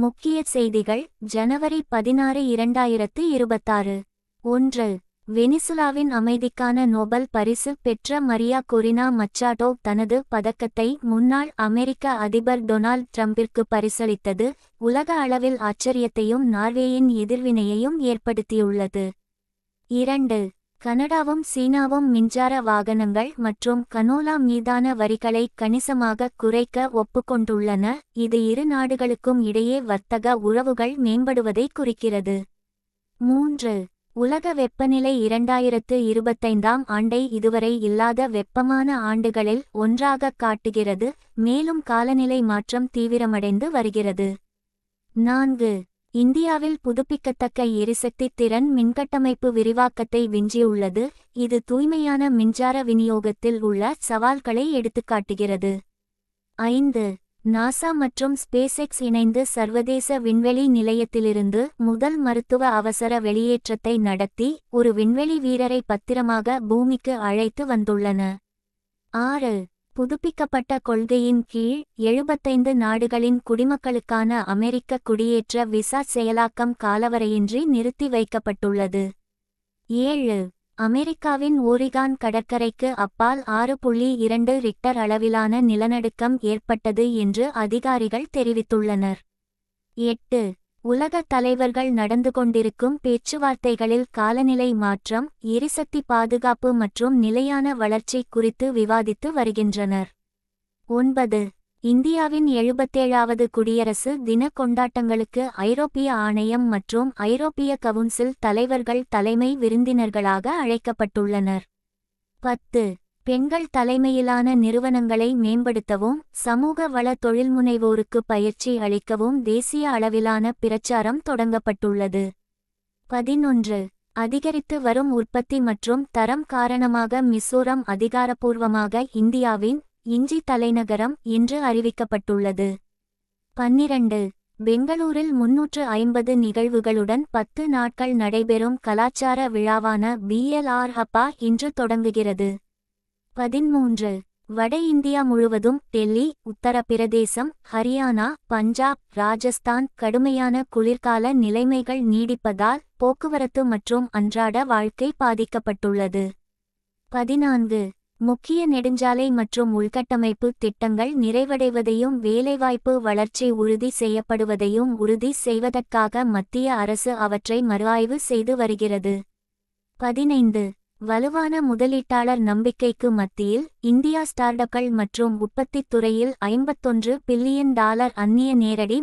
முக்கிய செய்திகள் ஜனவரி 16 2026. 1. வெனிசுலாவின் அமைதிக்கான நோபல் பரிசு பெற்ற மரியா கொரினா மச்சாடோ தனது பதக்கத்தை முன்னாள் அமெரிக்க அதிபர் டொனால்ட் ட்ரம்பிற்கு பரிசளித்தது உலக அளவில் ஆச்சரியத்தையும் நார்வேயின் எதிர்வினையையும் ஏற்படுத்தியுள்ளது. 2. கனடாவும் சீனாவும் மின்சார வாகனங்கள் மற்றும் கனோலா மீதான வரிகளை கணிசமாக குறைக்க ஒப்புக்கொண்டுள்ளன. இது இரு நாடுகளுக்கும் இடையே வர்த்தக உறவுகள் மேம்படுவதை குறிக்கிறது. 3. உலக வெப்பநிலை 2025ஆம் ஆண்டை இதுவரை இல்லாத வெப்பமான ஆண்டுகளில் ஒன்றாக காட்டுகிறது, மேலும் காலநிலை மாற்றம் தீவிரமடைந்து வருகிறது. 4. இந்தியாவில் புதுப்பிக்கத்தக்க எரிசக்தி திறன் மின்கட்டமைப்பு விரிவாக்கத்தை விஞ்சியுள்ளது, இது தூய்மையான மின்சார விநியோகத்தில் உள்ள சவால்களை எடுத்துக்காட்டுகிறது. 5. நாசா மற்றும் ஸ்பேஸ்எக்ஸ் இணைந்து சர்வதேச விண்வெளி நிலையத்திலிருந்து முதல் மருத்துவ அவசர வெளியேற்றத்தை நடத்தி ஒரு விண்வெளி வீரரை பத்திரமாக பூமிக்கு அழைத்து வந்துள்ளன. 6. புதுப்பிக்கப்பட்ட கொள்கையின் கீழ் 75 நாடுகளின் குடிமக்களுக்கான அமெரிக்க குடியேற்ற விசா செயலாக்கம் காலவரையின்றி நிறுத்தி வைக்கப்பட்டுள்ளது. 7. அமெரிக்காவின் ஓரிகான் கடற்கரைக்கு அப்பால் 6.2 ரிக்டர் அளவிலான நிலநடுக்கம் ஏற்பட்டது என்று அதிகாரிகள் தெரிவித்துள்ளனர். 8. உலக தலைவர்கள் நடந்து கொண்டிருக்கும் பேச்சுவார்த்தைகளில் காலநிலை மாற்றம், எரிசக்தி பாதுகாப்பு மற்றும் நிலையான வளர்ச்சி குறித்து விவாதித்து வருகின்றனர். 9. இந்தியாவின் 77வது குடியரசு தின கொண்டாட்டங்களுக்கு ஐரோப்பிய ஆணையம் மற்றும் ஐரோப்பிய கவுன்சில் தலைவர்கள் தலைமை விருந்தினர்களாக அழைக்கப்பட்டுள்ளனர். 10. பெண்கள் தலைமையிலான நிறுவனங்களை மேம்படுத்தவும் சமூக வள தொழில்முனைவோருக்கு பயிற்சி அளிக்கவும் தேசிய அளவிலான பிரச்சாரம் தொடங்கப்பட்டுள்ளது. 11. அதிகரித்து வரும் உற்பத்தி மற்றும் தரம் காரணமாக மிசோரம் அதிகாரப்பூர்வமாக இந்தியாவின் இஞ்சி தலைநகரம் என்று அறிவிக்கப்பட்டுள்ளது. 12. பெங்களூரில் 350 நிகழ்வுகளுடன் 10 நாட்கள் நடைபெறும் கலாச்சார விழாவான பிஎல்ஆர் ஹப்பா இன்று தொடங்குகிறது. 13. வட இந்தியா முழுவதும் டெல்லி, உத்தரப்பிரதேசம், ஹரியானா, பஞ்சாப், ராஜஸ்தான் கடுமையான குளிர்கால நிலைமைகள் நீடிப்பதால் போக்குவரத்து மற்றும் அன்றாட வாழ்க்கை பாதிக்கப்பட்டுள்ளது. 14. முக்கிய நெடுஞ்சாலை மற்றும் உள்கட்டமைப்பு திட்டங்கள் நிறைவடைவதையும் வேலைவாய்ப்பு வளர்ச்சி உறுதி செய்யப்படுவதையும் உறுதி செய்வதற்காக மத்திய அரசு அவற்றை மறுஆய்வு செய்து வருகிறது. 15. வலுவான முதலீட்டாளர் நம்பிக்கைக்கு மத்தியில் இந்தியா ஸ்டார்டப்கள் மற்றும் உற்பத்தித் துறையில் $51 பில்லியன் அந்நிய நேரடி